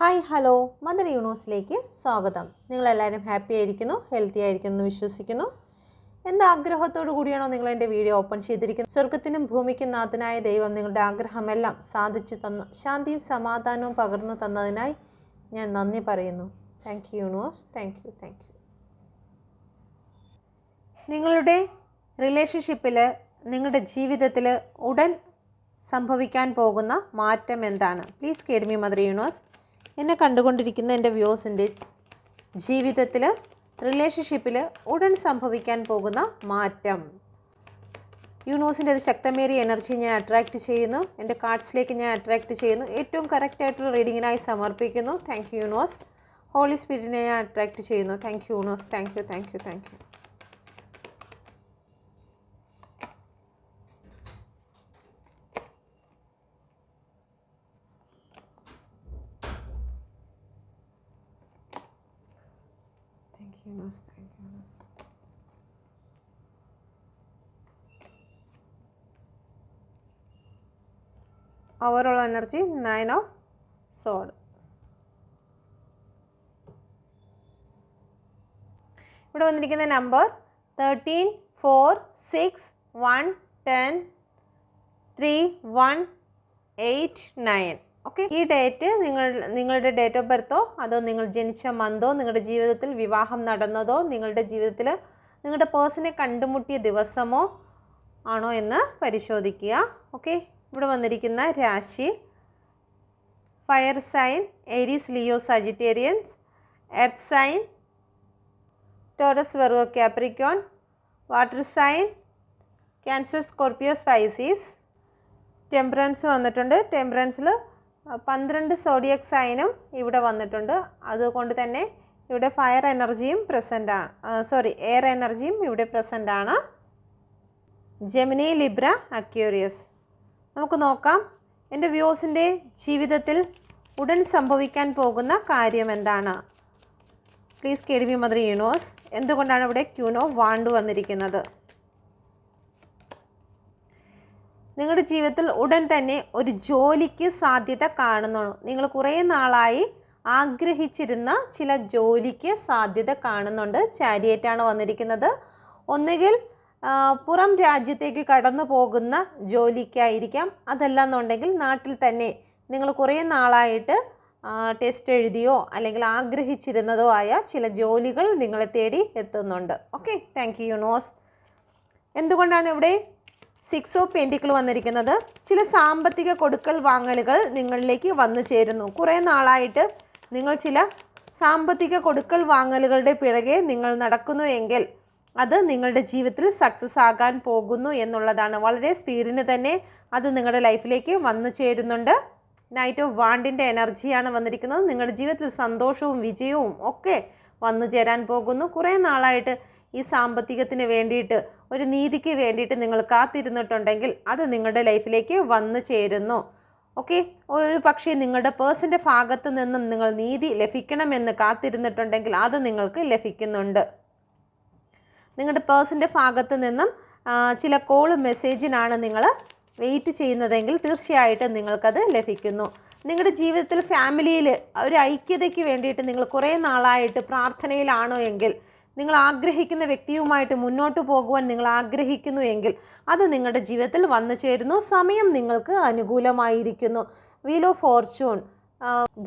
Hi hello mother യൂണിവേഴ്സിലേക്ക് സ്വാഗതം. നിങ്ങളെല്ലാവരും happy ആയിരിക്കുന്നു, ഹെൽത്തി ആയിരിക്കുന്നു എന്ന് വിശ്വസിക്കുന്നു. എന്താഗ്രഹത്തോടു കൂടിയാണോ നിങ്ങൾ എൻ്റെ വീഡിയോ ഓപ്പൺ ചെയ്തിരിക്കുന്നത്? സ്വർഗത്തിനും ഭൂമിക്കും നാഥനായ ദൈവം നിങ്ങളുടെ ആഗ്രഹമെല്ലാം സാധിച്ചു തന്ന് ശാന്തിയും സമാധാനവും പകർന്നു തന്നതിനായി ഞാൻ നന്ദി പറയുന്നു. Thank you universe, thank U. നിങ്ങളുടെ റിലേഷൻഷിപ്പിൽ, നിങ്ങളുടെ ജീവിതത്തിൽ ഉടൻ സംഭവിക്കാൻ പോകുന്ന മാറ്റം എന്താണ്? Please guide me mother universe. എന്നെ കണ്ടുകൊണ്ടിരിക്കുന്ന എൻ്റെ വ്യൂസിൻ്റെ ജീവിതത്തിൽ, റിലേഷൻഷിപ്പിൽ ഉടൻ സംഭവിക്കാൻ പോകുന്ന മാറ്റം. യൂണിവേഴ്സിൻ്റെ അത് ശക്തമേറിയ എനർജി ഞാൻ അട്രാക്റ്റ് ചെയ്യുന്നു. എൻ്റെ കാർഡ്സിലേക്ക് ഞാൻ അട്രാക്റ്റ് ചെയ്യുന്നു. ഏറ്റവും കറക്റ്റായിട്ടുള്ള റീഡിങ്ങിനായി സമർപ്പിക്കുന്നു. Thank you universe. ഹോളി സ്പിരിറ്റിനെ ഞാൻ അട്രാക്റ്റ് ചെയ്യുന്നു. Thank you universe. Thank U. Overall energy 9 of സോഡ്. ഇവിടെ വന്നിരിക്കുന്ന നമ്പർ 13, 4, 6, 1, 10, 3, 1, 8, 9. ഓക്കെ, ഈ ഡേറ്റ് നിങ്ങളുടെ ഡേറ്റ് ഓഫ് ബർത്തോ അതോ നിങ്ങൾ ജനിച്ച മന്തോ, നിങ്ങളുടെ ജീവിതത്തിൽ വിവാഹം നടന്നതോ, നിങ്ങളുടെ ജീവിതത്തിൽ നിങ്ങളുടെ പേഴ്സണെ കണ്ടുമുട്ടിയ ദിവസമോ ആണോ എന്ന് പരിശോധിക്കുക. ഓക്കെ, ഇവിടെ വന്നിരിക്കുന്ന രാശി fire sign Aries, Leo, Sagittarians. Earth sign Taurus, Virgo, Capricorn. Water sign cancer, Scorpio, Pisces. Temperance വന്നിട്ടുണ്ട്. ടെമ്പറൻസിൽ 12 സോഡിയക് സൈനും ഇവിടെ വന്നിട്ടുണ്ട്. അതുകൊണ്ട് തന്നെ ഇവിടെ ഫയർ എനർജിയും എയർ എനർജിയും ഇവിടെ പ്രസൻ്റ് ആണ്. Gemini, Libra, Aquarius. നമുക്ക് നോക്കാം എൻ്റെ വ്യൂസിൻ്റെ ജീവിതത്തിൽ ഉടൻ സംഭവിക്കാൻ പോകുന്ന കാര്യം എന്താണ്? Please guide me mother universe. എന്തുകൊണ്ടാണ് ഇവിടെ ക്യൂൻ ഓഫ് വാണ്ട് വന്നിരിക്കുന്നത്? നിങ്ങളുടെ ജീവിതത്തിൽ ഉടൻ തന്നെ ഒരു ജോലിക്ക് സാധ്യത കാണുന്നു. നിങ്ങൾ കുറേ നാളായി ആഗ്രഹിച്ചിരുന്ന ചില ജോലിക്ക് സാധ്യത കാണുന്നുണ്ട്. ചാരിയറ്റാണ് വന്നിരിക്കുന്നത്. ഒന്നുകിൽ പുറം രാജ്യത്തേക്ക് കടന്നു പോകുന്ന ജോലിക്കായിരിക്കാം, അതല്ലെന്നുണ്ടെങ്കിൽ നാട്ടിൽ തന്നെ നിങ്ങൾ കുറേ നാളായിട്ട് ടെസ്റ്റ് എഴുതിയോ അല്ലെങ്കിൽ ആഗ്രഹിച്ചിരുന്നതോ ആയ ചില ജോലികൾ നിങ്ങളെ തേടി എത്തുന്നുണ്ട്. Okay, thank you universe. എന്തുകൊണ്ടാണ് ഇവിടെ 6 ഓഫ് പെൻറ്റിക്കിൾ വന്നിരിക്കുന്നത്? ചില സാമ്പത്തിക കൊടുക്കൽ വാങ്ങലുകൾ നിങ്ങളിലേക്ക് വന്നു ചേരുന്നു. കുറേ നാളായിട്ട് നിങ്ങൾ ചില സാമ്പത്തിക കൊടുക്കൽ വാങ്ങലുകളുടെ പിറകെ നിങ്ങൾ നടക്കുന്നു എങ്കിൽ അത് നിങ്ങളുടെ ജീവിതത്തിൽ സക്സസ് ആകാൻ പോകുന്നു എന്നുള്ളതാണ്. വളരെ സ്പീഡിന് തന്നെ അത് നിങ്ങളുടെ ലൈഫിലേക്ക് വന്നു ചേരുന്നുണ്ട്. നൈറ്റ് ഓഫ് വാണ്ടിൻ്റെ എനർജിയാണ് വന്നിരിക്കുന്നത്. നിങ്ങളുടെ ജീവിതത്തിൽ സന്തോഷവും വിജയവും ഒക്കെ വന്നു ചേരാൻ പോകുന്നു. കുറേ നാളായിട്ട് ഈ സാമ്പത്തികത്തിന് വേണ്ടിയിട്ട്, ഒരു നീതിക്ക് വേണ്ടിയിട്ട് നിങ്ങൾ കാത്തിരുന്നിട്ടുണ്ടെങ്കിൽ അത് നിങ്ങളുടെ ലൈഫിലേക്ക് വന്നു ചേരുന്നു. ഓക്കെ, ഒരു പക്ഷേ നിങ്ങളുടെ പേഴ്സൻ്റെ ഭാഗത്ത് നിന്നും നിങ്ങൾ നീതി ലഭിക്കണമെന്ന് കാത്തിരുന്നിട്ടുണ്ടെങ്കിൽ അത് നിങ്ങൾക്ക് ലഭിക്കുന്നുണ്ട്. നിങ്ങളുടെ പേഴ്സൻ്റെ ഭാഗത്ത് നിന്നും ചില കോൾ മെസ്സേജിനാണ് നിങ്ങൾ വെയിറ്റ് ചെയ്യുന്നതെങ്കിൽ തീർച്ചയായിട്ടും നിങ്ങൾക്കത് ലഭിക്കുന്നു. നിങ്ങളുടെ ജീവിതത്തിൽ ഫാമിലിയിൽ ഒരു ഐക്യതയ്ക്ക് വേണ്ടിയിട്ട് നിങ്ങൾ കുറേ നാളായിട്ട് പ്രാർത്ഥനയിലാണോ എങ്കിൽ, നിങ്ങൾ ആഗ്രഹിക്കുന്ന വ്യക്തിയുമായിട്ട് മുന്നോട്ട് പോകുവാൻ നിങ്ങൾ ആഗ്രഹിക്കുന്നു എങ്കിൽ അത് നിങ്ങളുടെ ജീവിതത്തിൽ വന്നു ചേരുന്നു. സമയം നിങ്ങൾക്ക് അനുകൂലമായിരിക്കുന്നു. വീൽ ഓഫ് ഫോർച്യൂൺ,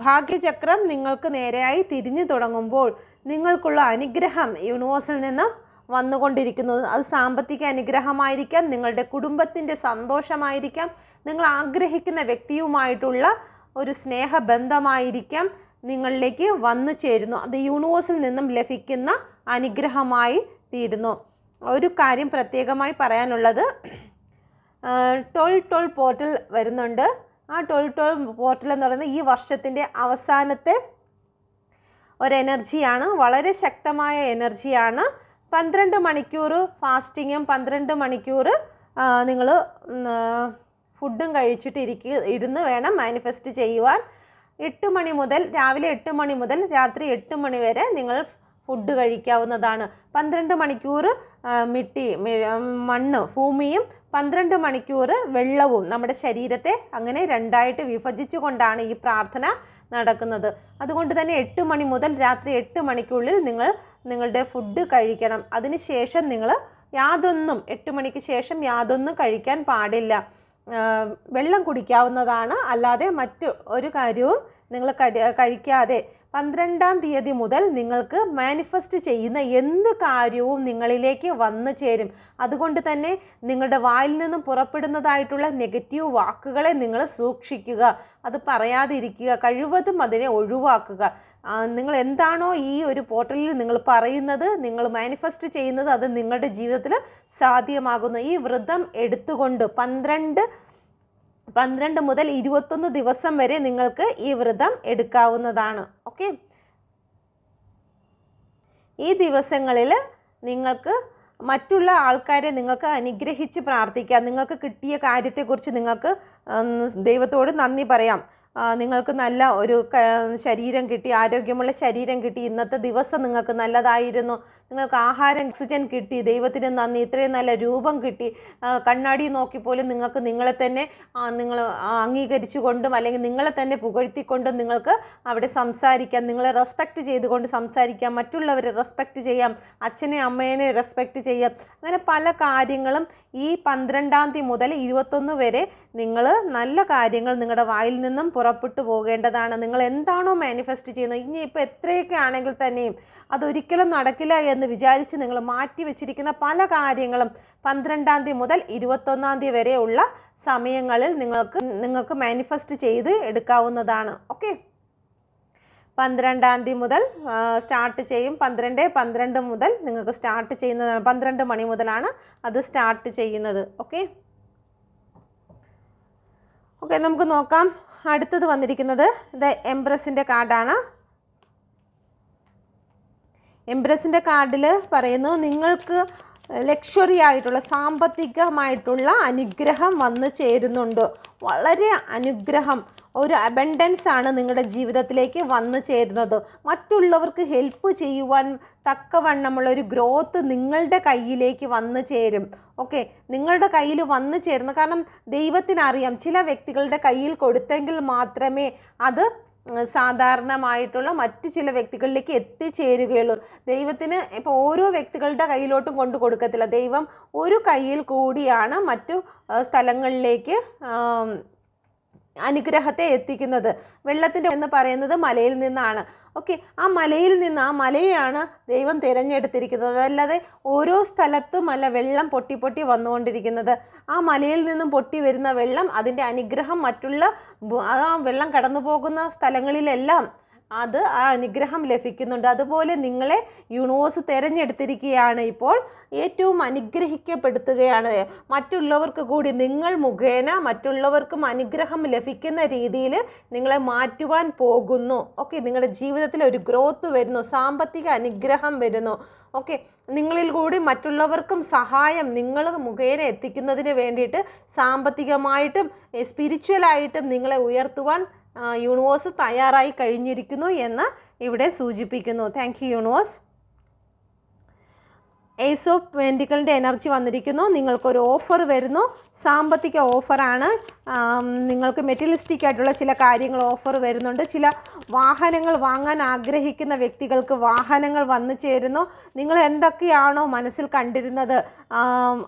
ഭാഗ്യചക്രം നിങ്ങൾക്ക് നേരെയായി തിരിഞ്ഞു തുടങ്ങുമ്പോൾ നിങ്ങൾക്കുള്ള അനുഗ്രഹം യൂണിവേഴ്സിൽ നിന്നും വന്നുകൊണ്ടിരിക്കുന്നു. അത് സാമ്പത്തിക അനുഗ്രഹമായിരിക്കാം, നിങ്ങളുടെ കുടുംബത്തിൻ്റെ സന്തോഷമായിരിക്കാം, നിങ്ങൾ ആഗ്രഹിക്കുന്ന വ്യക്തിയുമായിട്ടുള്ള ഒരു സ്നേഹബന്ധമായിരിക്കാം നിങ്ങളിലേക്ക് വന്നു ചേരുന്നു. അത് യൂണിവേഴ്സിൽ നിന്നും ലഭിക്കുന്ന അനുഗ്രഹമായി തീരുന്നു. ഒരു കാര്യം പ്രത്യേകമായി പറയാനുള്ളത്, 12 പോർട്ടൽ വരുന്നുണ്ട്. ആ 12 പോർട്ടൽ എന്ന് പറയുന്നത് ഈ വർഷത്തിൻ്റെ അവസാനത്തെ ഒരു എനർജിയാണ്. വളരെ ശക്തമായ എനർജിയാണ്. 12 മണിക്കൂർ ഫാസ്റ്റിങ്ങും 12 മണിക്കൂർ നിങ്ങൾ ഫുഡും കഴിച്ചിട്ട് ഇരുന്ന് വേണം മാനിഫെസ്റ്റ് ചെയ്യുവാൻ. രാവിലെ 8 മണി മുതൽ രാത്രി 8 മണി വരെ നിങ്ങൾ ഫുഡ് കഴിക്കാവുന്നതാണ്. 12 മണിക്കൂർ മണ്ണ് ഭൂമിയും 12 മണിക്കൂർ വെള്ളവും നമ്മുടെ ശരീരത്തെ അങ്ങനെ രണ്ടായിട്ട് വിഭജിച്ചു കൊണ്ടാണ് ഈ പ്രാർത്ഥന നടക്കുന്നത്. അതുകൊണ്ട് തന്നെ 8 മണി മുതൽ രാത്രി 8 മണിക്കുള്ളിൽ നിങ്ങളുടെ ഫുഡ് കഴിക്കണം. അതിനുശേഷം നിങ്ങൾ 8 മണിക്ക് ശേഷം യാതൊന്നും കഴിക്കാൻ പാടില്ല. വെള്ളം കുടിക്കാവുന്നതാണ്, അല്ലാതെ മറ്റു ഒരു കാര്യവും നിങ്ങൾ കഴിക്കാതെ 12-ാം തീയതി മുതൽ നിങ്ങൾക്ക് മാനിഫെസ്റ്റ് ചെയ്യുന്ന എന്ത് കാര്യവും നിങ്ങളിലേക്ക് വന്നു ചേരും. അതുകൊണ്ട് തന്നെ നിങ്ങളുടെ വായിൽ നിന്നും പുറപ്പെടുന്നതായിട്ടുള്ള നെഗറ്റീവ് വാക്കുകളെ നിങ്ങൾ സൂക്ഷിക്കുക, അത് പറയാതിരിക്കുക, കഴിവതും അതിനെ ഒഴിവാക്കുക. നിങ്ങൾ എന്താണോ ഈ ഒരു പോർട്ടലിൽ നിങ്ങൾ പറയുന്നത്, നിങ്ങൾ മാനിഫെസ്റ്റ് ചെയ്യുന്നത്, അത് നിങ്ങളുടെ ജീവിതത്തിൽ സാധ്യമാകുന്നു. ഈ വ്രതം എടുത്തുകൊണ്ട് 12 മുതൽ 21 ദിവസം വരെ നിങ്ങൾക്ക് ഈ വ്രതം എടുക്കാവുന്നതാണ്. ഓക്കെ, ഈ ദിവസങ്ങളിൽ നിങ്ങൾക്ക് മറ്റുള്ള ആൾക്കാരെ നിങ്ങൾക്ക് അനുഗ്രഹിച്ച് പ്രാർത്ഥിക്കാം. നിങ്ങൾക്ക് കിട്ടിയ കാര്യത്തെക്കുറിച്ച് നിങ്ങൾക്ക് ദൈവത്തോട് നന്ദി പറയാം. നിങ്ങൾക്ക് നല്ല ഒരു ശരീരം കിട്ടി, ആരോഗ്യമുള്ള ശരീരം കിട്ടി, ഇന്നത്തെ ദിവസം നിങ്ങൾക്ക് നല്ലതായിരുന്നു, നിങ്ങൾക്ക് ആഹാരം ഓക്സിജൻ കിട്ടി, ദൈവത്തിന് നന്ദി, ഇത്രയും നല്ല രൂപം കിട്ടി, കണ്ണാടി നോക്കിപ്പോലും നിങ്ങൾക്ക് നിങ്ങളെ തന്നെ നിങ്ങൾ അംഗീകരിച്ചുകൊണ്ടും അല്ലെങ്കിൽ നിങ്ങളെ തന്നെ പുകഴ്ത്തിക്കൊണ്ടും നിങ്ങൾക്ക് അവിടെ സംസാരിക്കാം, നിങ്ങളെ റെസ്പെക്റ്റ് ചെയ്തുകൊണ്ട് സംസാരിക്കാം, മറ്റുള്ളവരെ റെസ്പെക്റ്റ് ചെയ്യാം, അച്ഛനെ അമ്മേനെ റെസ്പെക്റ്റ് ചെയ്യാം. അങ്ങനെ പല കാര്യങ്ങളും ഈ 12-ാം തീയതി മുതൽ 21 വരെ നിങ്ങൾ നല്ല കാര്യങ്ങൾ നിങ്ങളുടെ വായിൽ നിന്നും പുറപ്പെട്ടു പോകേണ്ടതാണ്. നിങ്ങൾ എന്താണോ മാനിഫെസ്റ്റ് ചെയ്യുന്നത്, ഇനി ഇപ്പോൾ എത്രയൊക്കെ ആണെങ്കിൽ തന്നെയും അതൊരിക്കലും നടക്കില്ല എന്ന് വിചാരിച്ച് നിങ്ങൾ മാറ്റി വെച്ചിരിക്കുന്ന പല കാര്യങ്ങളും 12-ാം തീയതി മുതൽ 21-ാം തീയതി വരെയുള്ള സമയങ്ങളിൽ നിങ്ങൾക്ക് മാനിഫെസ്റ്റ് ചെയ്ത് എടുക്കാവുന്നതാണ്. ഓക്കെ, 12-ാം തീയതി മുതൽ സ്റ്റാർട്ട് ചെയ്യും. 12 മുതൽ നിങ്ങൾക്ക് സ്റ്റാർട്ട് ചെയ്യുന്നതാണ്. 12 മണി മുതലാണ് അത് സ്റ്റാർട്ട് ചെയ്യുന്നത്. ഓക്കെ, നമുക്ക് നോക്കാം. അടുത്തത് വന്നിരിക്കുന്നത് ഇത് എംപ്രസിൻ്റെ കാർഡാണ്. എംപ്രസിൻ്റെ കാർഡിൽ പറയുന്നു, നിങ്ങൾക്ക് ലക്ഷറി ആയിട്ടുള്ള സാമ്പത്തികമായിട്ടുള്ള അനുഗ്രഹം വന്നു ചേരുന്നുണ്ട്. വളരെ അനുഗ്രഹം, ഒരു അബൻഡൻസ് ആണ് നിങ്ങളുടെ ജീവിതത്തിലേക്ക് വന്നു ചേരുന്നത്. മറ്റുള്ളവർക്ക് ഹെൽപ്പ് ചെയ്യുവാൻ തക്കവണ്ണമുള്ള ഒരു ഗ്രോത്ത് നിങ്ങളുടെ കയ്യിലേക്ക് വന്നു ചേരും. ഓക്കെ, നിങ്ങളുടെ കയ്യിൽ വന്നു ചേരുന്നു. കാരണം ദൈവത്തിനറിയാം, ചില വ്യക്തികളുടെ കയ്യിൽ കൊടുത്തെങ്കിൽ മാത്രമേ അത് സാധാരണമായിട്ടുള്ള മറ്റു ചില വ്യക്തികളിലേക്ക് എത്തിച്ചേരുകയുള്ളൂ. ദൈവത്തിന് ഇപ്പോൾ ഓരോ വ്യക്തികളുടെ കയ്യിലോട്ടും കൊണ്ടു കൊടുക്കത്തില്ല. ദൈവം ഒരു കയ്യിൽ കൂടിയാണ് മറ്റു സ്ഥലങ്ങളിലേക്ക് അനുഗ്രഹത്തെ എത്തിക്കുന്നത്. വെള്ളത്തിൻ്റെ എന്ന് പറയുന്നത് മലയിൽ നിന്നാണ്. ഓക്കെ, ആ മലയിൽ നിന്ന്, ആ മലയാണ് ദൈവം തിരഞ്ഞെടുത്തിരിക്കുന്നത്. അതല്ലാതെ ഓരോ സ്ഥലത്തും അല്ല വെള്ളം പൊട്ടി പൊട്ടി വന്നുകൊണ്ടിരിക്കുന്നത്. ആ മലയിൽ നിന്നും പൊട്ടി വരുന്ന വെള്ളം, അതിൻ്റെ അനുഗ്രഹം മറ്റുള്ള ആ വെള്ളം കടന്നു പോകുന്ന സ്ഥലങ്ങളിലെല്ലാം അത് ആ അനുഗ്രഹം ലഭിക്കുന്നുണ്ട്. അതുപോലെ നിങ്ങളെ യൂണിവേഴ്സ് തിരഞ്ഞെടുത്തിരിക്കുകയാണ്. ഇപ്പോൾ ഏറ്റവും അനുഗ്രഹിക്കപ്പെടുത്തുകയാണ്. മറ്റുള്ളവർക്ക് കൂടി നിങ്ങൾ മുഖേന മറ്റുള്ളവർക്കും അനുഗ്രഹം ലഭിക്കുന്ന രീതിയിൽ നിങ്ങളെ മാറ്റുവാൻ പോകുന്നു. ഓക്കെ, നിങ്ങളുടെ ജീവിതത്തിൽ ഒരു ഗ്രോത്ത് വരുന്നു, സാമ്പത്തിക അനുഗ്രഹം വരുന്നു. ഓക്കെ, നിങ്ങളിൽ കൂടി മറ്റുള്ളവർക്കും സഹായം നിങ്ങൾ മുഖേന എത്തിക്കുന്നതിന് വേണ്ടിയിട്ട് സാമ്പത്തികമായിട്ടും സ്പിരിച്വലായിട്ടും നിങ്ങളെ ഉയർത്തുവാൻ യൂണിവേഴ്സ് തയ്യാറായി കഴിഞ്ഞിരിക്കുന്നു എന്ന് ഇവിടെ സൂചിപ്പിക്കുന്നു. Thank you universe. Ace of പെൻറ്റിക്കിളിൻ്റെ എനർജി വന്നിരിക്കുന്നു. നിങ്ങൾക്കൊരു ഓഫർ വരുന്നു, സാമ്പത്തിക ഓഫറാണ്. നിങ്ങൾക്ക് മെറ്റീരിയലിസ്റ്റിക് ആയിട്ടുള്ള ചില കാര്യങ്ങൾ ഓഫർ വരുന്നുണ്ട്. ചില വാഹനങ്ങൾ വാങ്ങാൻ ആഗ്രഹിക്കുന്ന വ്യക്തികൾക്ക് വാഹനങ്ങൾ വന്നു ചേരുന്നു. നിങ്ങൾ എന്തൊക്കെയാണോ മനസ്സിൽ കണ്ടിരുന്നത്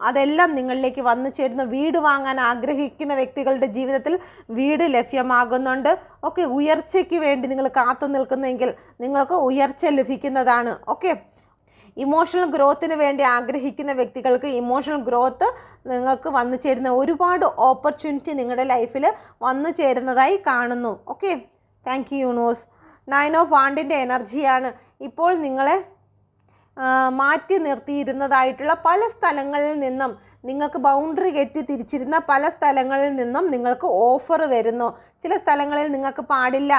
അതെല്ലാം നിങ്ങളിലേക്ക് വന്നു ചേരുന്നു. വീട് വാങ്ങാൻ ആഗ്രഹിക്കുന്ന വ്യക്തികളുടെ ജീവിതത്തിൽ വീട് ലഭ്യമാകുന്നുണ്ട്. ഓക്കെ, ഉയർച്ചയ്ക്ക് വേണ്ടി നിങ്ങൾ കാത്തു നിൽക്കുന്നെങ്കിൽ നിങ്ങൾക്ക് ഉയർച്ച ലഭിക്കുന്നതാണ്. ഓക്കെ, ഇമോഷണൽ ഗ്രോത്തിന് വേണ്ടി ആഗ്രഹിക്കുന്ന വ്യക്തികൾക്ക് ഇമോഷണൽ ഗ്രോത്ത് നിങ്ങൾക്ക് വന്നു ചേരുന്ന ഒരുപാട് ഓപ്പർച്യൂണിറ്റി നിങ്ങളുടെ ലൈഫിൽ വന്നു ചേരുന്നതായി കാണുന്നു. Okay, thank you universe. 9 of വാണ്ടിൻ്റെ എനർജിയാണ്. ഇപ്പോൾ നിങ്ങളെ മാറ്റി നിർത്തിയിരുന്നതായിട്ടുള്ള പല സ്ഥലങ്ങളിൽ നിന്നും, നിങ്ങൾക്ക് ബൗണ്ടറി കെട്ടി തിരിച്ചിരുന്ന പല സ്ഥലങ്ങളിൽ നിന്നും നിങ്ങൾക്ക് ഓഫർ വരുന്നു. ചില സ്ഥലങ്ങളിൽ നിങ്ങൾക്ക് പാടില്ല,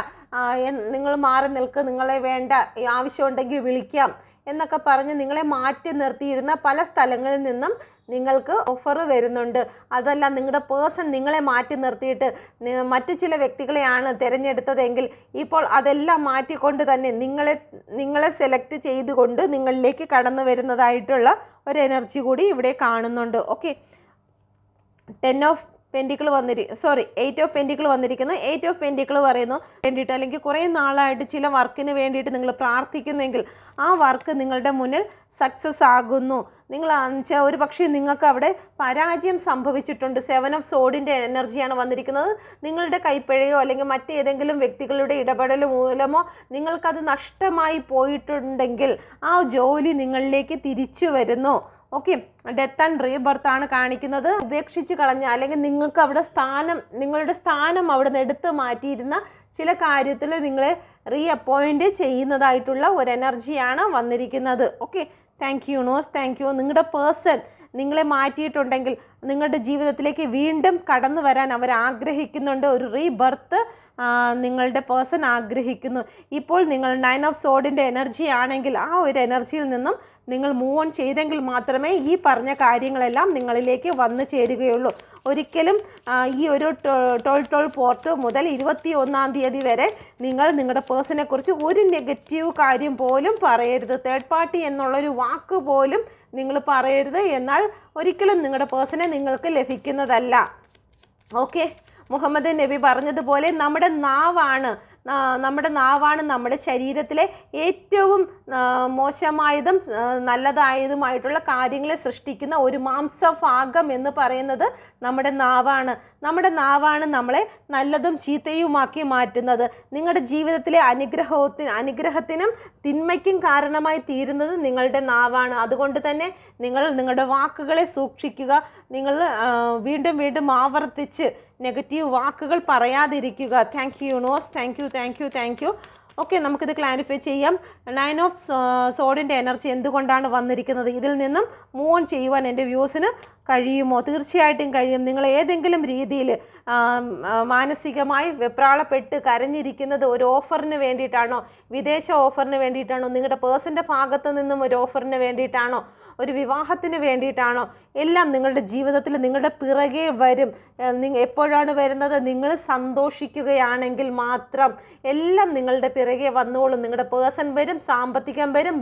നിങ്ങൾ മാറി നിൽക്ക്, നിങ്ങളെ വേണ്ട, ആവശ്യമുണ്ടെങ്കിൽ വിളിക്കാം എന്നൊക്കെ പറഞ്ഞ് നിങ്ങളെ മാറ്റി നിർത്തിയിരുന്ന പല സ്ഥലങ്ങളിൽ നിന്നും നിങ്ങൾക്ക് ഓഫർ വരുന്നുണ്ട്. അതല്ല നിങ്ങളുടെ പേഴ്സൺ നിങ്ങളെ മാറ്റി നിർത്തിയിട്ട് മറ്റു ചില വ്യക്തികളെയാണ് തിരഞ്ഞെടുത്തതെങ്കിൽ ഇപ്പോൾ അതെല്ലാം മാറ്റിക്കൊണ്ട് തന്നെ നിങ്ങളെ സെലക്ട് ചെയ്തുകൊണ്ട് നിങ്ങളിലേക്ക് കടന്നു വരുന്നതായിട്ടുള്ള ഒരു എനർജി കൂടി ഇവിടെ കാണുന്നുണ്ട്. ഓക്കെ, 8 ഓഫ് പെൻറ്റിക്കിൾ വന്നിരിക്കുന്നു. 8 ഓഫ് പെൻറ്റിക്കിൾ പറയുന്നു വേണ്ടിയിട്ട്, അല്ലെങ്കിൽ കുറേ നാളായിട്ട് ചില വർക്കിന് വേണ്ടിയിട്ട് നിങ്ങൾ പ്രാർത്ഥിക്കുന്നെങ്കിൽ ആ വർക്ക് നിങ്ങളുടെ മുന്നിൽ സക്സസ് ആകുന്നു. നിങ്ങൾ ഒരു പക്ഷേ നിങ്ങൾക്ക് അവിടെ പരാജയം സംഭവിച്ചിട്ടുണ്ട്. 7 ഓഫ് സോഡിൻ്റെ എനർജിയാണ് വന്നിരിക്കുന്നത്. നിങ്ങളുടെ കൈപ്പിഴയോ അല്ലെങ്കിൽ മറ്റേതെങ്കിലും വ്യക്തികളുടെ ഇടപെടൽ മൂലമോ നിങ്ങൾക്കത് നഷ്ടമായി പോയിട്ടുണ്ടെങ്കിൽ ആ ജോലി നിങ്ങളിലേക്ക് തിരിച്ചു വരുന്നു. ഓക്കെ, ഡെത്ത് ആൻഡ് റീബർത്ത് ആണ് കാണിക്കുന്നത്. ഉപേക്ഷിച്ച് കളഞ്ഞ അല്ലെങ്കിൽ നിങ്ങൾക്ക് അവിടെ നിങ്ങളുടെ സ്ഥാനം അവിടെ നിന്ന് എടുത്ത് മാറ്റിയിരുന്ന ചില കാര്യത്തിൽ നിങ്ങളെ അപ്പോയിൻറ്റ് ചെയ്യുന്നതായിട്ടുള്ള ഒരു എനർജിയാണ് വന്നിരിക്കുന്നത്. Okay, thank you universe, thank U. നിങ്ങളുടെ പേഴ്സൺ നിങ്ങളെ മാറ്റിയിട്ടുണ്ടെങ്കിൽ നിങ്ങളുടെ ജീവിതത്തിലേക്ക് വീണ്ടും കടന്നു വരാൻ അവർ ആഗ്രഹിക്കുന്നുണ്ട്. ഒരു റീബർത്ത് നിങ്ങളുടെ പേഴ്സൺ ആഗ്രഹിക്കുന്നു. ഇപ്പോൾ നിങ്ങൾ 9 ഓഫ് സോഡിൻ്റെ എനർജി ആണെങ്കിൽ ആ ഒരു എനർജിയിൽ നിന്നും നിങ്ങൾ മൂവ് ഓൺ ചെയ്തെങ്കിൽ മാത്രമേ ഈ പറഞ്ഞ കാര്യങ്ങളെല്ലാം നിങ്ങളിലേക്ക് വന്നു ചേരുകയുള്ളൂ. ഒരിക്കലും ഈ ഒരു 12 പോർട്ട് മുതൽ 21-ാം തീയതി വരെ നിങ്ങളുടെ പേഴ്സണെ കുറിച്ച് ഒരു നെഗറ്റീവ് കാര്യം പോലും പറയരുത്. തേർഡ് പാർട്ടി എന്നുള്ളൊരു വാക്ക് പോലും നിങ്ങൾ പറയരുത്. എന്നാൽ ഒരിക്കലും നിങ്ങളുടെ പേഴ്സണെ നിങ്ങൾക്ക് ലഭിക്കുന്നതല്ല. ഓക്കെ, മുഹമ്മദ് നബി പറഞ്ഞതുപോലെ നമ്മുടെ നാവാണ് നമ്മുടെ ശരീരത്തിലെ ഏറ്റവും മോശമായതും നല്ലതായതുമായിട്ടുള്ള കാര്യങ്ങളെ സൃഷ്ടിക്കുന്ന ഒരു മാംസഭാഗം എന്ന് പറയുന്നത് നമ്മുടെ നാവാണ് നമ്മളെ നല്ലതും ചീത്തയുമാക്കി മാറ്റുന്നത്. നിങ്ങളുടെ ജീവിതത്തിലെ അനുഗ്രഹത്തിനും തിന്മയ്ക്കും കാരണമായി തീരുന്നത് നിങ്ങളുടെ നാവാണ്. അതുകൊണ്ട് തന്നെ നിങ്ങളുടെ വാക്കുകളെ സൂക്ഷിക്കുക. നിങ്ങൾ വീണ്ടും ആവർത്തിച്ച് നെഗറ്റീവ് വാക്കുകൾ പറയാതിരിക്കുക. Thank you universe, thank you. Okay, നമുക്കിത് ക്ലാരിഫൈ ചെയ്യാം. 9 ഓഫ് സോഡിൻ്റെ എനർജി എന്തുകൊണ്ടാണ് വന്നിരിക്കുന്നത്? ഇതിൽ നിന്നും മൂവ് ഓൺ ചെയ്യുവാൻ എൻ്റെ വ്യൂസിന് കഴിയുമോ? തീർച്ചയായിട്ടും കഴിയും. നിങ്ങൾ ഏതെങ്കിലും രീതിയിൽ മാനസികമായി വെപ്രാളപ്പെട്ട് കരഞ്ഞിരിക്കുന്നത് ഒരു ഓഫറിന് വേണ്ടിയിട്ടാണോ? വിദേശ ഓഫറിന് വേണ്ടിയിട്ടാണോ? നിങ്ങളുടെ പേഴ്സൻ്റെ ഭാഗത്തു നിന്നും ഒരു ഓഫറിന് വേണ്ടിയിട്ടാണോ? ഒരു വിവാഹത്തിന് വേണ്ടിയിട്ടാണോ? എല്ലാം നിങ്ങളുടെ ജീവിതത്തിൽ നിങ്ങളുടെ പിറകെ വരും. എപ്പോഴാണ് വരുന്നത്? നിങ്ങൾ സന്തോഷിക്കുകയാണെങ്കിൽ മാത്രം എല്ലാം നിങ്ങളുടെ പിറകെ വന്നോളും. നിങ്ങളുടെ പേഴ്സൺ വരും, സാമ്പത്തികം വരും,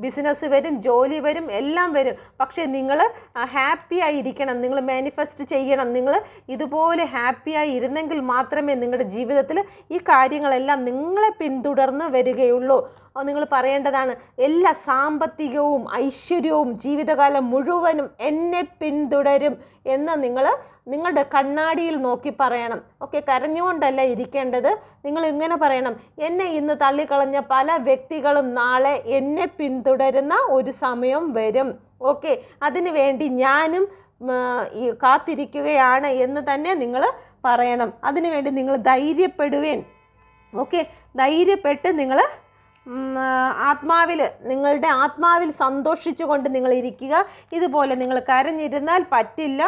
ബിസിനസ് വരും, ജോലി വരും, എല്ലാം വരും. പക്ഷേ നിങ്ങൾ ഹാപ്പി ആയിരിക്കണം. നിങ്ങൾ മാനിഫെസ്റ്റ് ചെയ്യണം. നിങ്ങൾ ഇതുപോലെ ഹാപ്പിയായി ഇരുന്നെങ്കിൽ മാത്രമേ നിങ്ങളുടെ ജീവിതത്തിൽ ഈ കാര്യങ്ങളെല്ലാം നിങ്ങളെ പിന്തുടർന്ന് വരികയുള്ളൂ. നിങ്ങൾ പറയേണ്ടതാണ്, എല്ലാ സാമ്പത്തികവും ഐശ്വര്യവും ജീവിതകാലം മുഴുവനും എന്നെ പിന്തുടരും എന്ന് നിങ്ങളുടെ കണ്ണാടിയിൽ നോക്കി പറയണം. ഓക്കെ, കരഞ്ഞുകൊണ്ടല്ല ഇരിക്കേണ്ടത്. നിങ്ങൾ ഇങ്ങനെ പറയണം, എന്നെ ഇന്ന് തള്ളിക്കളഞ്ഞ പല വ്യക്തികളും നാളെ എന്നെ പിന്തുടരുന്ന ഒരു സമയം വരും. ഓക്കെ, അതിനു വേണ്ടി ഞാനും കാത്തിരിക്കുകയാണ് എന്ന് തന്നെ നിങ്ങൾ പറയണം. അതിനുവേണ്ടി നിങ്ങൾ ധൈര്യപ്പെടുവേൻ. ഓക്കെ, ധൈര്യപ്പെട്ട് നിങ്ങൾ നിങ്ങളുടെ ആത്മാവിൽ സന്തോഷിച്ചുകൊണ്ട് നിങ്ങൾ ഇരിക്കുക. ഇതുപോലെ നിങ്ങൾ കരഞ്ഞിരുന്നാൽ പറ്റില്ല.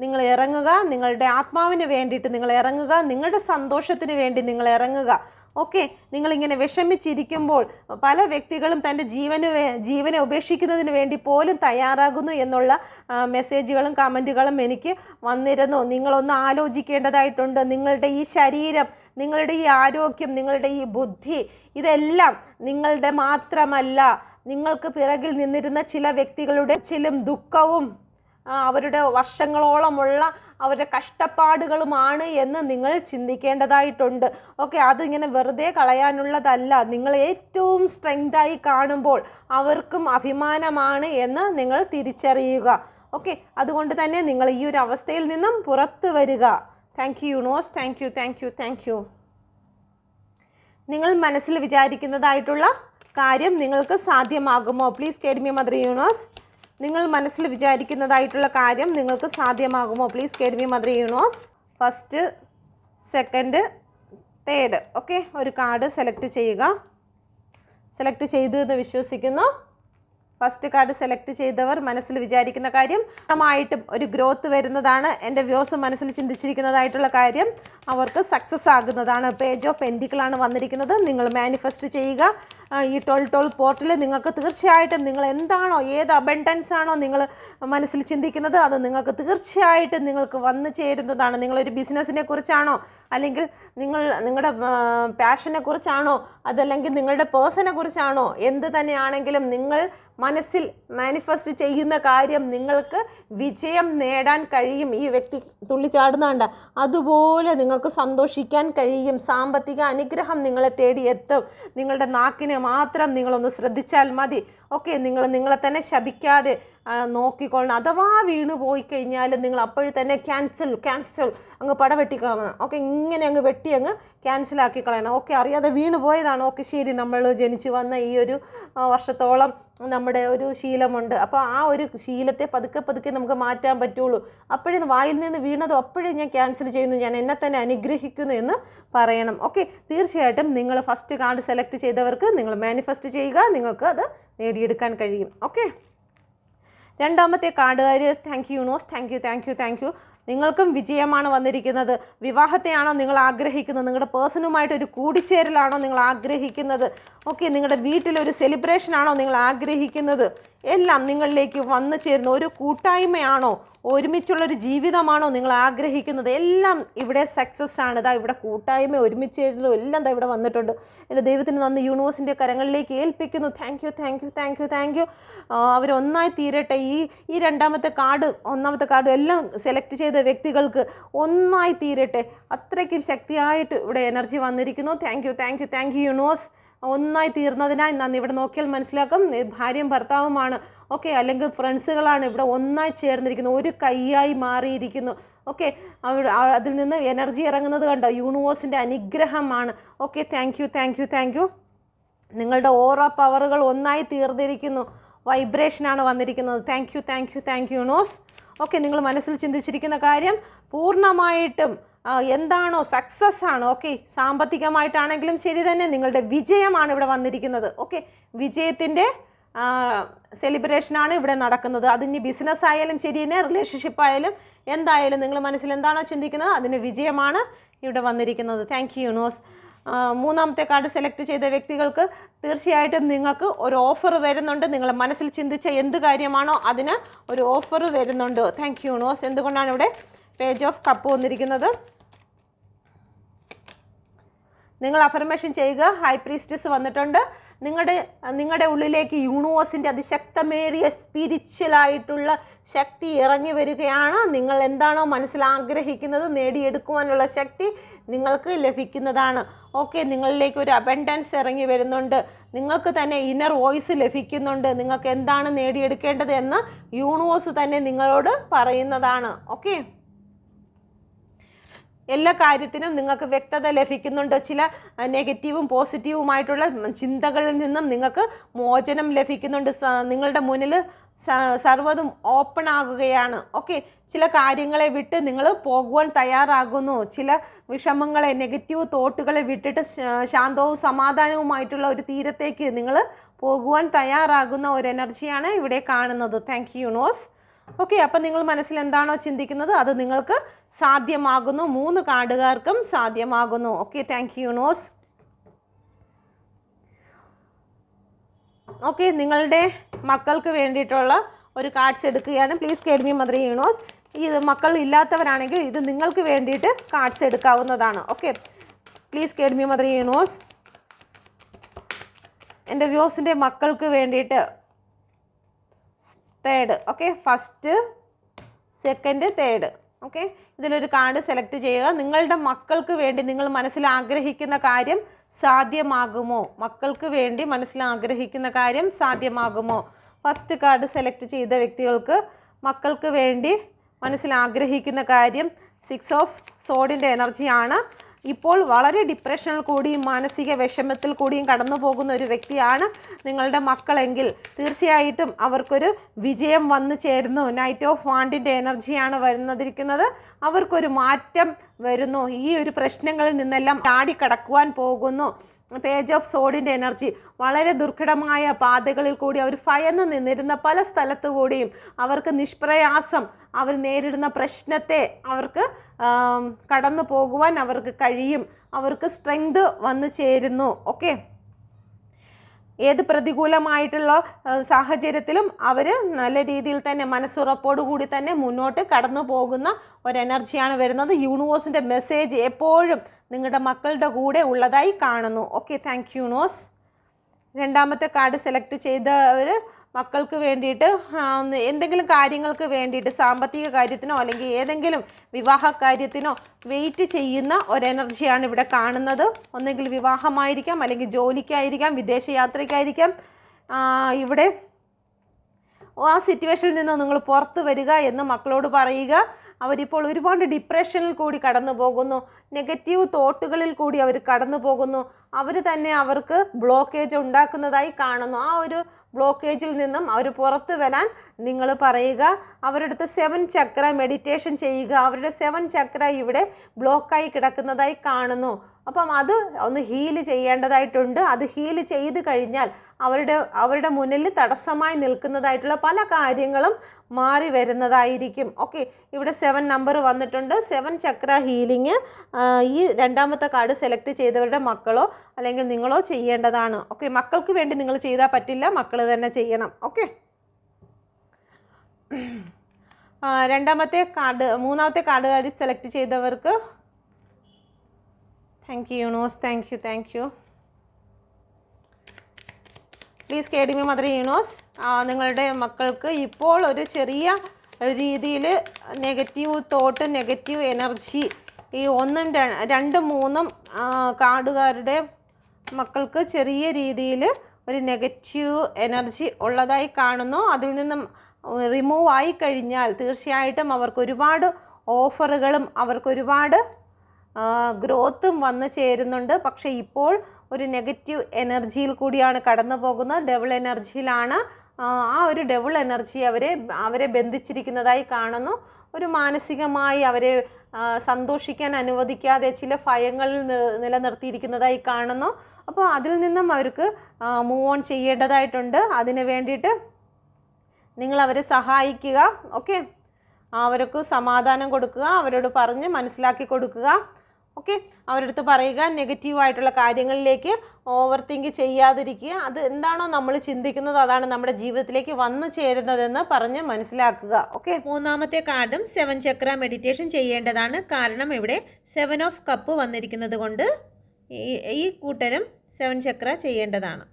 നിങ്ങൾ ഇറങ്ങുക. നിങ്ങളുടെ ആത്മാവിന് വേണ്ടിയിട്ട് നിങ്ങൾ ഇറങ്ങുക. നിങ്ങളുടെ സന്തോഷത്തിന് വേണ്ടി നിങ്ങൾ ഇറങ്ങുക. ഓക്കെ, നിങ്ങളിങ്ങനെ വിഷമിച്ചിരിക്കുമ്പോൾ പല വ്യക്തികളും തൻ്റെ ജീവനെ ഉപേക്ഷിക്കുന്നതിന് വേണ്ടി പോലും തയ്യാറാകുന്നു എന്നുള്ള മെസ്സേജുകളും കമൻറ്റുകളും എനിക്ക് വന്നിരുന്നു. നിങ്ങളൊന്ന് ആലോചിക്കേണ്ടതായിട്ടുണ്ട്. നിങ്ങളുടെ ഈ ശരീരം, നിങ്ങളുടെ ഈ ആരോഗ്യം, നിങ്ങളുടെ ഈ ബുദ്ധി, ഇതെല്ലാം നിങ്ങളുടെ മാത്രമല്ല. നിങ്ങൾക്ക് പിറകിൽ നിന്നിരുന്ന ചില വ്യക്തികളുടെ ദുഃഖവും അവരുടെ വർഷങ്ങളോളമുള്ള അവരുടെ കഷ്ടപ്പാടുകളുമാണ് എന്ന് നിങ്ങൾ ചിന്തിക്കേണ്ടതായിട്ടുണ്ട്. ഓക്കെ, അതിങ്ങനെ വെറുതെ കളയാനുള്ളതല്ല. നിങ്ങൾ ഏറ്റവും സ്ട്രെങ്തായി കാണുമ്പോൾ അവർക്കും അഭിമാനമാണ് എന്ന് നിങ്ങൾ തിരിച്ചറിയുക. ഓക്കെ, അതുകൊണ്ട് തന്നെ നിങ്ങൾ ഈ ഒരു അവസ്ഥയിൽ നിന്നും പുറത്തു വരിക. Thank you universe, thank you. നിങ്ങൾ മനസ്സിൽ വിചാരിക്കുന്നതായിട്ടുള്ള കാര്യം നിങ്ങൾക്ക് സാധ്യമാകുമോ? Please guide me mother universe. നിങ്ങൾ മനസ്സിൽ വിചാരിക്കുന്നതായിട്ടുള്ള കാര്യം നിങ്ങൾക്ക് സാധ്യമാകുമോ? Please guide me mother universe. First, second, third. Okay, ഒരു കാർഡ് സെലക്ട് ചെയ്യുക. സെലക്ട് ചെയ്തു എന്ന് വിശ്വസിക്കുന്നു. ഫസ്റ്റ് കാർഡ് സെലക്ട് ചെയ്തവർ മനസ്സിൽ വിചാരിക്കുന്ന കാര്യം ായിട്ടും ഒരു ഗ്രോത്ത് വരുന്നതാണ്. എൻ്റെ വ്യൂസ് മനസ്സിൽ ചിന്തിച്ചിരിക്കുന്നതായിട്ടുള്ള കാര്യം അവർക്ക് സക്സസ് ആകുന്നതാണ്. പേജ് ഓഫ് പെൻറ്റിക്കിളാണ് വന്നിരിക്കുന്നത്. നിങ്ങൾ മാനിഫെസ്റ്റ് ചെയ്യുക. ഈ 12 പോർട്ടൽ നിങ്ങൾക്ക് തീർച്ചയായിട്ടും നിങ്ങൾ എന്താണോ, ഏത് അബണ്ടൻസ് ആണോ നിങ്ങൾ മനസ്സിൽ ചിന്തിക്കുന്നത്, അത് നിങ്ങൾക്ക് തീർച്ചയായിട്ടും നിങ്ങൾക്ക് വന്നു ചേരുന്നതാണ്. നിങ്ങളൊരു ബിസിനസ്സിനെ കുറിച്ചാണോ, അല്ലെങ്കിൽ നിങ്ങളുടെ പാഷനെ കുറിച്ചാണോ, അതല്ലെങ്കിൽ നിങ്ങളുടെ പേഴ്സണെ കുറിച്ചാണോ, എന്ത് തന്നെയാണെങ്കിലും നിങ്ങൾ മനസ്സിൽ മാനിഫെസ്റ്റ് ചെയ്യുന്ന കാര്യം നിങ്ങൾക്ക് വിജയം നേടാൻ കഴിയും. ഈ വ്യക്തി തുള്ളിച്ചാടുന്നുണ്ട്, അതുപോലെ നിങ്ങൾക്ക് സന്തോഷിക്കാൻ കഴിയും. സാമ്പത്തിക അനുഗ്രഹം നിങ്ങളെ തേടി എത്തും. നിങ്ങളുടെ നാക്കിനെ മാത്രം നിങ്ങളൊന്ന് ശ്രദ്ധിച്ചാൽ മതി. ഓക്കെ, നിങ്ങളെ തന്നെ ശപിക്കാതെ നോക്കിക്കൊള്ളണം. അഥവാ വീണ് പോയി കഴിഞ്ഞാൽ നിങ്ങൾ അപ്പോഴും തന്നെ ക്യാൻസൽ അങ്ങ് പടവെട്ടിക്കളയണം. ഓക്കെ, ഇങ്ങനെ അങ്ങ് വെട്ടി അങ്ങ് ക്യാൻസലാക്കി കളയണം. ഓക്കെ, അറിയാതെ വീണ് പോയതാണ്. ഓക്കെ, ശരി, നമ്മൾ ജനിച്ചു വന്ന ഈ ഒരു വർഷത്തോളം നമ്മുടെ ഒരു ശീലമുണ്ട്. അപ്പോൾ ആ ഒരു ശീലത്തെ പതുക്കെ നമുക്ക് മാറ്റാൻ പറ്റുള്ളൂ. അപ്പോഴും വായിൽ നിന്ന് വീണതും അപ്പോഴേ ഞാൻ ക്യാൻസൽ ചെയ്യുന്നു, ഞാൻ എന്നെ തന്നെ അനുഗ്രഹിക്കുന്നു എന്ന് പറയണം. ഓക്കെ, തീർച്ചയായിട്ടും നിങ്ങൾ ഫസ്റ്റ് കാർഡ് സെലക്ട് ചെയ്തവർക്ക് നിങ്ങൾ മാനിഫെസ്റ്റ് ചെയ്യുക, നിങ്ങൾക്ക് അത് നേടിയെടുക്കാൻ കഴിയും. ഓക്കെ, രണ്ടാമത്തെ കാർഡുകാർ, thank you universe, thank you. നിങ്ങൾക്കും വിജയമാണ് വന്നിരിക്കുന്നത്. വിവാഹത്തെയാണോ നിങ്ങൾ ആഗ്രഹിക്കുന്നത്, നിങ്ങളുടെ പേഴ്സണുമായിട്ടൊരു കൂടിച്ചേരലാണോ നിങ്ങൾ ആഗ്രഹിക്കുന്നത്, ഓക്കെ, നിങ്ങളുടെ വീട്ടിലൊരു സെലിബ്രേഷനാണോ നിങ്ങൾ ആഗ്രഹിക്കുന്നത്, എല്ലാം നിങ്ങളിലേക്ക് വന്നു ചേരുന്ന ഒരു കൂട്ടായ്മയാണോ, ഒരുമിച്ചുള്ളൊരു ജീവിതമാണോ നിങ്ങൾ ആഗ്രഹിക്കുന്നത്, എല്ലാം ഇവിടെ സക്സസ് ആണ്. ഇതാ ഇവിടെ കൂട്ടായ്മ, ഒരുമിച്ച് ചേരുന്നതും എല്ലാം ഇതാ ഇവിടെ വന്നിട്ടുണ്ട്. എൻ്റെ ദൈവത്തിന് നന്ദി, യൂണിവേഴ്സിൻ്റെ കരങ്ങളിലേക്ക് ഏൽപ്പിക്കുന്നു. Thank you. അവരൊന്നായി തീരട്ടെ. ഈ രണ്ടാമത്തെ കാർഡ്, ഒന്നാമത്തെ കാർഡ് എല്ലാം സെലക്ട് ചെയ്ത വ്യക്തികൾക്ക് ഒന്നായി തീരട്ടെ. അത്രയ്ക്കും ശക്തിയായിട്ട് ഇവിടെ എനർജി വന്നിരിക്കുന്നു. Thank you universe. ഒന്നായി തീർന്നതിനായി നന്ദി. ഇവിടെ നോക്കിയാൽ മനസ്സിലാക്കും ഭാര്യയും ഭർത്താവുമാണ്. ഓക്കെ, അല്ലെങ്കിൽ ഫ്രണ്ട്സുകളാണ് ഇവിടെ ഒന്നായി ചേർന്നിരിക്കുന്നു, ഒരു കൈയായി മാറിയിരിക്കുന്നു. ഓക്കെ, അതിൽ നിന്ന് എനർജി ഇറങ്ങുന്നത് കണ്ടോ, യൂണിവേഴ്സിൻ്റെ അനുഗ്രഹമാണ്. Okay, thank U. നിങ്ങളുടെ ഓരോ പവറുകൾ ഒന്നായി തീർന്നിരിക്കുന്നു, വൈബ്രേഷനാണ് വന്നിരിക്കുന്നത്. Thank you universe. ഓക്കെ, നിങ്ങൾ മനസ്സിൽ ചിന്തിച്ചിരിക്കുന്ന കാര്യം പൂർണ്ണമായിട്ടും എന്താണോ സക്സസ് ആണ്. ഓക്കെ, സാമ്പത്തികമായിട്ടാണെങ്കിലും ശരി തന്നെ നിങ്ങളുടെ വിജയമാണ് ഇവിടെ വന്നിരിക്കുന്നത്. ഓക്കെ, വിജയത്തിൻ്റെ സെലിബ്രേഷനാണ് ഇവിടെ നടക്കുന്നത്. അതിന് ബിസിനസ് ആയാലും ശരി തന്നെ, റിലേഷൻഷിപ്പ് ആയാലും എന്തായാലും നിങ്ങൾ മനസ്സിൽ എന്താണോ ചിന്തിക്കുന്നത് അതിന് വിജയമാണ് ഇവിടെ വന്നിരിക്കുന്നത്. Thank you universe. മൂന്നാമത്തെ കാർഡ് സെലക്ട് ചെയ്ത വ്യക്തികൾക്ക് തീർച്ചയായിട്ടും നിങ്ങൾക്ക് ഒരു ഓഫർ വരുന്നുണ്ട്. നിങ്ങൾ മനസ്സിൽ ചിന്തിച്ച എന്ത് കാര്യമാണോ അതിന് ഒരു ഓഫർ വരുന്നുണ്ട്. Thank you universe. എന്തുകൊണ്ടാണ് ഇവിടെ പേജ് ഓഫ് കപ്പ് വന്നിരിക്കുന്നത്? നിങ്ങൾ അഫർമേഷൻ ചെയ്യുക. ഹൈ പ്രീസ്റ്റസ് വന്നിട്ടുണ്ട്. നിങ്ങളുടെ ഉള്ളിലേക്ക് യൂണിവേഴ്സിൻ്റെ അതിശക്തമേറിയ സ്പിരിച്വലായിട്ടുള്ള ശക്തി ഇറങ്ങി വരികയാണ്. നിങ്ങൾ എന്താണോ മനസ്സിൽ ആഗ്രഹിക്കുന്നത് നേടിയെടുക്കുവാനുള്ള ശക്തി നിങ്ങൾക്ക് ലഭിക്കുന്നതാണ്. ഓക്കെ, നിങ്ങളിലേക്ക് ഒരു അബൻഡൻസ് ഇറങ്ങി വരുന്നുണ്ട്. നിങ്ങൾക്ക് തന്നെ ഇന്നർ വോയിസ് ലഭിക്കുന്നുണ്ട്. നിങ്ങൾക്ക് എന്താണ് നേടിയെടുക്കേണ്ടത് എന്ന് യൂണിവേഴ്സ് തന്നെ നിങ്ങളോട് പറയുന്നതാണ്. ഓക്കെ, എല്ലാ കാര്യത്തിനും നിങ്ങൾക്ക് വ്യക്തത ലഭിക്കുന്നുണ്ട്. ചില നെഗറ്റീവും പോസിറ്റീവുമായിട്ടുള്ള ചിന്തകളിൽ നിന്നും നിങ്ങൾക്ക് മോചനം ലഭിക്കുന്നുണ്ട്. നിങ്ങളുടെ മുന്നിൽ സർവ്വതും ഓപ്പൺ ആകുകയാണ്. ഓക്കെ, ചില കാര്യങ്ങളെ വിട്ട് നിങ്ങൾ പോകുവാൻ തയ്യാറാകുന്നു. ചില വിഷമങ്ങളെ, നെഗറ്റീവ് തോട്ടുകളെ വിട്ടിട്ട് ശാന്തവും സമാധാനവുമായിട്ടുള്ള ഒരു തീരത്തേക്ക് നിങ്ങൾ പോകുവാൻ തയ്യാറാകുന്ന ഒരു എനർജിയാണ് ഇവിടെ കാണുന്നത്. Thank you universe. ഓക്കെ, അപ്പം നിങ്ങൾ മനസ്സിൽ എന്താണോ ചിന്തിക്കുന്നത് അത് നിങ്ങൾക്ക് സാധ്യമാകുന്നു. 3 കാർഡുകാർക്കും സാധ്യമാകുന്നു. Okay, thank you universe. Okay, നിങ്ങളുടെ മക്കൾക്ക് വേണ്ടിയിട്ടുള്ള ഒരു കാർഡ്സ് എടുക്കുകയാണ്. Please guide me mother universe. ഇത് മക്കൾ ഇല്ലാത്തവരാണെങ്കിൽ ഇത് നിങ്ങൾക്ക് വേണ്ടിയിട്ട് കാർഡ്സ് എടുക്കാവുന്നതാണ്. Okay, please guide me mother universe. എൻ്റെ വ്യൂസിൻ്റെ മക്കൾക്ക് വേണ്ടിയിട്ട് third. Okay, first, second, third. Okay, ഇതിലൊരു കാർഡ് സെലക്ട് ചെയ്യുക. നിങ്ങളുടെ മക്കൾക്ക് വേണ്ടി നിങ്ങൾ മനസ്സിൽ ആഗ്രഹിക്കുന്ന കാര്യം സാധ്യമാകുമോ? മക്കൾക്ക് വേണ്ടി മനസ്സിൽ ആഗ്രഹിക്കുന്ന കാര്യം സാധ്യമാകുമോ? ഫസ്റ്റ് കാർഡ് സെലക്ട് ചെയ്ത വ്യക്തികൾക്ക് മക്കൾക്ക് വേണ്ടി മനസ്സിൽ ആഗ്രഹിക്കുന്ന കാര്യം 6 ഓഫ് സോഡിൻ്റെ എനർജിയാണ്. ഇപ്പോൾ വളരെ ഡിപ്രഷനിൽ കൂടിയും മാനസിക വിഷമത്തിൽ കൂടിയും കടന്നു പോകുന്ന ഒരു വ്യക്തിയാണ് നിങ്ങളുടെ മക്കളെങ്കിൽ തീർച്ചയായിട്ടും അവർക്കൊരു വിജയം വന്നു ചേരുന്നു. നൈറ്റ് ഓഫ് വാണ്ടിൻ്റെ എനർജിയാണ് വരുന്നതിരിക്കുന്നത്. അവർക്കൊരു മാറ്റം വരുന്നു. ഈ ഒരു പ്രശ്നങ്ങളിൽ നിന്നെല്ലാം ചാടിക്കടക്കുവാൻ പോകുന്നു. പേജ് ഓഫ് സോഡിൻ്റെ എനർജി വളരെ ദുർഘടമായ പാതകളിൽ കൂടി അവർ ഭയന്ന് നിന്നിരുന്ന പല സ്ഥലത്തു കൂടിയും അവർക്ക് നിഷ്പ്രയാസം അവർ നേരിടുന്ന പ്രശ്നത്തെ അവർക്ക് കടന്നു പോകുവാൻ അവർക്ക് കഴിയും. അവർക്ക് സ്ട്രെങ്ത് വന്നു ചേരുന്നു. ഓക്കെ, ഏത് പ്രതികൂലമായിട്ടുള്ള സാഹചര്യത്തിലും അവർ നല്ല രീതിയിൽ തന്നെ മനസ്സുറപ്പോടുകൂടി തന്നെ മുന്നോട്ട് കടന്നു പോകുന്ന ഒരു എനർജിയാണ് വരുന്നത്. യൂണിവേഴ്സിൻ്റെ മെസ്സേജ് എപ്പോഴും നിങ്ങളുടെ മക്കളുടെ കൂടെ ഉള്ളതായി കാണുന്നു. Okay, thank you universe. രണ്ടാമത്തെ കാർഡ് സെലക്ട് ചെയ്തവർ മക്കൾക്ക് വേണ്ടിയിട്ട് എന്തെങ്കിലും കാര്യങ്ങൾക്ക് വേണ്ടിയിട്ട് സാമ്പത്തിക കാര്യത്തിനോ അല്ലെങ്കിൽ ഏതെങ്കിലും വിവാഹ കാര്യത്തിനോ വെയിറ്റ് ചെയ്യുന്ന ഒരു എനർജിയാണ് ഇവിടെ കാണുന്നത്. ഒന്നെങ്കിൽ വിവാഹമായിരിക്കാം, അല്ലെങ്കിൽ ജോലിക്കായിരിക്കാം, വിദേശയാത്രയ്ക്കായിരിക്കാം. ഇവിടെ ആ സിറ്റുവേഷനിൽ നിന്ന് നിങ്ങൾ പുറത്ത് വരിക എന്ന് മക്കളോട് പറയുക. അവരിപ്പോൾ ഒരുപാട് ഡിപ്രഷനിൽ കൂടി കടന്നു പോകുന്നു, നെഗറ്റീവ് തോട്ടുകളിൽ കൂടി അവർ കടന്നു പോകുന്നു. അവർ തന്നെ അവർക്ക് ബ്ലോക്കേജ് ഉണ്ടാക്കുന്നതായി കാണുന്നു. ആ ഒരു ബ്ലോക്കേജിൽ നിന്നും അവർ പുറത്ത് വരാൻ നിങ്ങൾ പറയുക. അവരുടെ അടുത്ത് 7 ചക്ര മെഡിറ്റേഷൻ ചെയ്യുക. അവരുടെ 7 ചക്ര ഇവിടെ ബ്ലോക്കായി കിടക്കുന്നതായി കാണുന്നു. അപ്പം അത് ഒന്ന് ഹീൽ ചെയ്യേണ്ടതായിട്ടുണ്ട്. അത് ഹീൽ ചെയ്ത് കഴിഞ്ഞാൽ അവരുടെ മുന്നിൽ തടസ്സമായി നിൽക്കുന്നതായിട്ടുള്ള പല കാര്യങ്ങളും മാറി വരുന്നതായിരിക്കും. ഓക്കെ, ഇവിടെ 7 നമ്പർ വന്നിട്ടുണ്ട്. 7 ചക്ര ഹീലിംഗ് ഈ രണ്ടാമത്തെ കാർഡ് സെലക്ട് ചെയ്തവരുടെ മക്കളോ അല്ലെങ്കിൽ നിങ്ങളോ ചെയ്യേണ്ടതാണ്. ഓക്കെ, മക്കൾക്ക് വേണ്ടി നിങ്ങൾ ചെയ്താൽ പറ്റില്ല, മക്കൾ തന്നെ ചെയ്യണം. ഓക്കെ, മൂന്നാമത്തെ കാർഡ് സെലക്ട് ചെയ്തവർക്ക് thank you universe, thank U. Please KDB mother universe, നിങ്ങളുടെ മക്കൾക്ക് ഇപ്പോൾ ഒരു ചെറിയ രീതിയിൽ നെഗറ്റീവ് തോട്ട്, നെഗറ്റീവ് എനർജി ഈ 1, 2, 3 കാർഡുകാരുടെ മക്കൾക്ക് ചെറിയ രീതിയിൽ ഒരു നെഗറ്റീവ് എനർജി ഉള്ളതായി കാണുന്നു. അതിൽ നിന്നും റിമൂവ് ആയി കഴിഞ്ഞാൽ തീർച്ചയായിട്ടും അവർക്ക് ഒരുപാട് ഓഫറുകളും അവർക്കൊരുപാട് ഗ്രോത്തും വന്നു ചേരുന്നുണ്ട്. പക്ഷേ ഇപ്പോൾ ഒരു നെഗറ്റീവ് എനർജിയിൽ കൂടിയാണ് കടന്നു പോകുന്നത്. ഡെവിൾ എനർജിയിലാണ്. ആ ഒരു ഡെവിൾ എനർജി അവരെ ബന്ധിച്ചിരിക്കുന്നതായി കാണുന്നു. ഒരു മാനസികമായി അവരെ സന്തോഷിക്കാൻ അനുവദിക്കാതെ ചില ഭയങ്ങളിൽ നിലനിർത്തിയിരിക്കുന്നതായി കാണുന്നു. അപ്പോൾ അതിൽ നിന്നും അവർക്ക് മൂവ് ഓൺ ചെയ്യേണ്ടതായിട്ടുണ്ട്. അതിന് വേണ്ടിയിട്ട് നിങ്ങൾ അവരെ സഹായിക്കുക. ഓക്കെ, അവർക്ക് സമാധാനം കൊടുക്കുക, അവരോട് പറഞ്ഞ് മനസ്സിലാക്കി കൊടുക്കുക. ഓക്കെ, അവരുടെ അടുത്ത് പറയുക നെഗറ്റീവായിട്ടുള്ള കാര്യങ്ങളിലേക്ക് ഓവർ തിങ്ക് ചെയ്യാതിരിക്കുക. അത് എന്താണോ നമ്മൾ ചിന്തിക്കുന്നത് അതാണ് നമ്മുടെ ജീവിതത്തിലേക്ക് വന്നു ചേരുന്നതെന്ന് പറഞ്ഞ് മനസ്സിലാക്കുക. ഓക്കെ, മൂന്നാമത്തെ കാർഡും 7 ചക്ര മെഡിറ്റേഷൻ ചെയ്യേണ്ടതാണ്. കാരണം ഇവിടെ 7 ഓഫ് കപ്പ് വന്നിരിക്കുന്നത് കൊണ്ട് ഈ കൂട്ടരും 7 ചക്ര ചെയ്യേണ്ടതാണ്.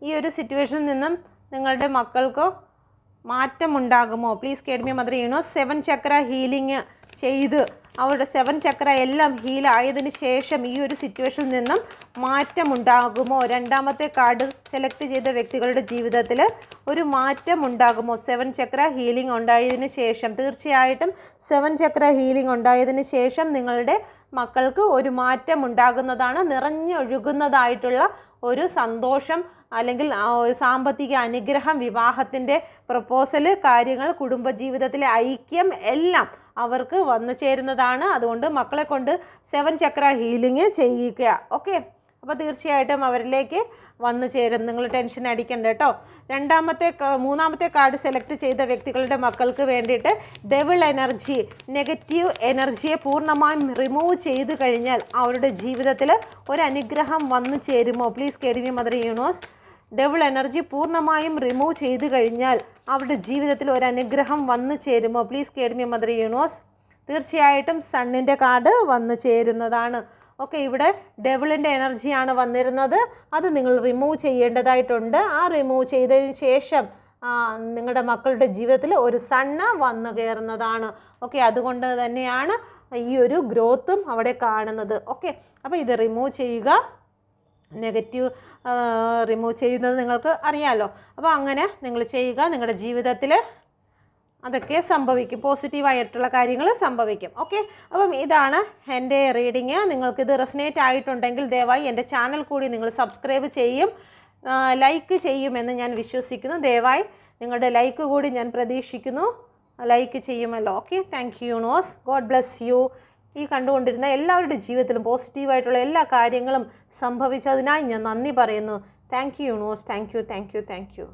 ഈ ഒരു സിറ്റുവേഷനിൽ നിന്നും നിങ്ങളുടെ മക്കൾക്കോ മാറ്റമുണ്ടാകുമോ? Please KDB mother universe 7 chakra healing ചെയ്ത് അവരുടെ 7 ചക്ര എല്ലാം ഹീലായതിന് ശേഷം ഈ ഒരു സിറ്റുവേഷനിൽ നിന്നും മാറ്റമുണ്ടാകുമോ? രണ്ടാമത്തെ കാർഡ് സെലക്ട് ചെയ്ത വ്യക്തികളുടെ ജീവിതത്തിൽ ഒരു മാറ്റം ഉണ്ടാകുമോ? 7 ചക്ര ഹീലിംഗ് ഉണ്ടായതിന് ശേഷം തീർച്ചയായിട്ടും 7 ചക്ര ഹീലിംഗ് ഉണ്ടായതിന് ശേഷം നിങ്ങളുടെ മക്കൾക്ക് ഒരു മാറ്റം ഉണ്ടാകുന്നതാണ്. നിറഞ്ഞൊഴുകുന്നതായിട്ടുള്ള ഒരു സന്തോഷം അല്ലെങ്കിൽ സാമ്പത്തിക അനുഗ്രഹം, വിവാഹത്തിൻ്റെ പ്രപ്പോസൽ, കാര്യങ്ങൾ, കുടുംബജീവിതത്തിലെ ഐക്യം എല്ലാം അവർക്ക് വന്നു ചേരുന്നതാണ്. അതുകൊണ്ട് മക്കളെ കൊണ്ട് 7 ചക്ര ഹീലിംഗ് ചെയ്യുക. ഓക്കെ, അപ്പോൾ തീർച്ചയായിട്ടും അവരിലേക്ക് വന്നു ചേരും. നിങ്ങൾ ടെൻഷൻ അടിക്കണ്ട കേട്ടോ. മൂന്നാമത്തെ കാർഡ് സെലക്ട് ചെയ്ത വ്യക്തികളുടെ മക്കൾക്ക് വേണ്ടിയിട്ട് ഡെവിൾ എനർജി, നെഗറ്റീവ് എനർജിയെ പൂർണ്ണമായും റിമൂവ് ചെയ്ത് കഴിഞ്ഞാൽ അവരുടെ ജീവിതത്തിൽ ഒരു അനുഗ്രഹം വന്നു ചേരുമോ? Please KDB mother universe, devil energy പൂർണ്ണമായും റിമൂവ് ചെയ്ത് കഴിഞ്ഞാൽ അവരുടെ ജീവിതത്തിൽ ഒരു അനുഗ്രഹം വന്നു ചേരുമോ? Please KDB mother universe. തീർച്ചയായിട്ടും സണ്ണിൻ്റെ കാർഡ് വന്നു ചേരുന്നതാണ്. ഓക്കെ, ഇവിടെ ഡെവിളിൻ്റെ എനർജിയാണ് വന്നിരുന്നത്. അത് നിങ്ങൾ റിമൂവ് ചെയ്യേണ്ടതായിട്ടുണ്ട്. ആ റിമൂവ് ചെയ്തതിന് ശേഷം നിങ്ങളുടെ മക്കളുടെ ജീവിതത്തിൽ ഒരു സണ്ണ് വന്നു കയറുന്നതാണ്. ഓക്കെ, അതുകൊണ്ട് തന്നെയാണ് ഈ ഒരു ഗ്രോത്തും അവിടെ കാണുന്നത്. ഓക്കെ, അപ്പോൾ ഇത് റിമൂവ് ചെയ്യുക. നെഗറ്റീവ് റിമൂവ് ചെയ്യുന്നത് നിങ്ങൾക്ക് അറിയാമല്ലോ. അപ്പോൾ അങ്ങനെ നിങ്ങൾ ചെയ്യുക. നിങ്ങളുടെ ജീവിതത്തിൽ അതൊക്കെ സംഭവിക്കും, പോസിറ്റീവായിട്ടുള്ള കാര്യങ്ങൾ സംഭവിക്കും. ഓക്കെ, അപ്പം ഇതാണ് എൻ്റെ റീഡിങ്. നിങ്ങൾക്കിത് റെസനേറ്റ് ആയിട്ടുണ്ടെങ്കിൽ ദയവായി എൻ്റെ ചാനൽ കൂടി നിങ്ങൾ സബ്സ്ക്രൈബ് ചെയ്യും, ലൈക്ക് ചെയ്യുമെന്ന് ഞാൻ വിശ്വസിക്കുന്നു. ദയവായി നിങ്ങളുടെ ലൈക്ക് കൂടി ഞാൻ പ്രതീക്ഷിക്കുന്നു. ലൈക്ക് ചെയ്യുമല്ലോ. Okay, thank you universe. God bless you. ഈ കണ്ടുകൊണ്ടിരുന്ന എല്ലാവരുടെ ജീവിതത്തിലും പോസിറ്റീവായിട്ടുള്ള എല്ലാ കാര്യങ്ങളും സംഭവിച്ചതിനായി ഞാൻ നന്ദി പറയുന്നു. Thank you universe. Thank U.